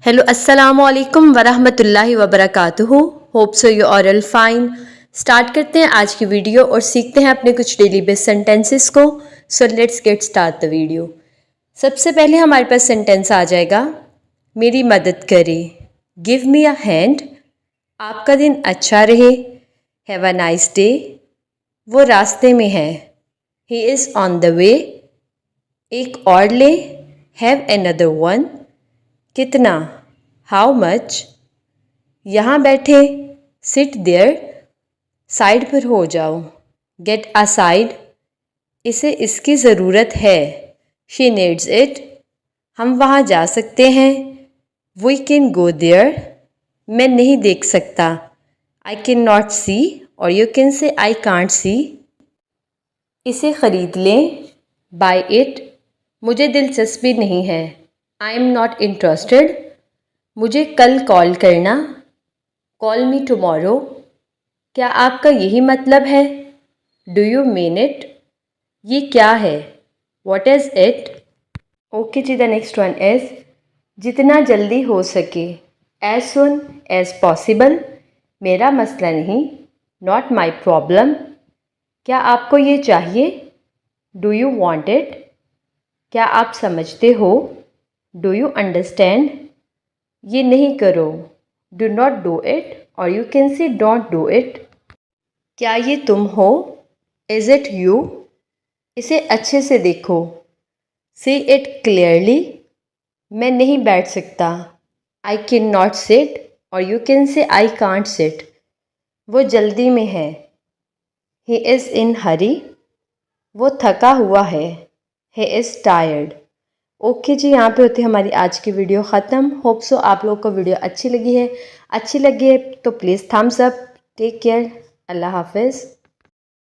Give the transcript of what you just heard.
Hello अस्सलाम वालेकुम वरहमतुल्लाहि वबरकातुहू। Hope so you are all fine. Start करते हैं आज की वीडियो और सीखते हैं अपने कुछ डेली बेस सेंटेंसेस को। So let's get start the video. सबसे पहले हमारे पास सेंटेंस आ जाएगा मेरी मदद करे, गिव मी अ हैंड। आपका दिन अच्छा रहे, हैव अ नाइस डे। वो रास्ते में है, he is on the way. एक और ले, हैव अनदर वन। कितना, हाउ मच। यहाँ बैठे, सिट देयर। साइड पर हो जाओ, गेट असाइड। इसे इसकी ज़रूरत है, शी नीड्स इट। हम वहाँ जा सकते हैं, वी कैन गो देयर। मैं नहीं देख सकता, आई कैन नॉट सी, और you can say I can't see. इसे ख़रीद लें, बाय इट। मुझे दिलचस्पी नहीं है, आई एम नॉट इंटरेस्टेड। मुझे कल कॉल करना, कॉल मी टुमारो। क्या आपका यही मतलब है, डू यू मीन इट। ये क्या है, वॉट इज़ इट। ओके जी, द नेक्स्ट वन इज़ जितना जल्दी हो सके, एज सुन एज पॉसिबल। मेरा मसला नहीं, नॉट माई प्रॉब्लम। क्या आपको ये चाहिए, डू यू वॉन्ट इट। क्या आप समझते हो, डू यू अंडरस्टैंड। ये नहीं करो, डू नॉट डू इट, और you can say don't do it. क्या ये तुम हो, इज़ इट यू। इसे अच्छे से देखो, सी इट क्लियरली। मैं नहीं बैठ सकता, आई कैन नॉट सिट, और you can say I can't sit. वो जल्दी में है, ही इज़ इन हरी। वो थका हुआ है, ही इज़ टायर्ड। ओके जी, यहाँ पे होती है हमारी आज की वीडियो ख़त्म। होप सो आप लोग को वीडियो अच्छी लगी है। अच्छी लगी है तो please thumbs up. Take care, Allah हाफिज़।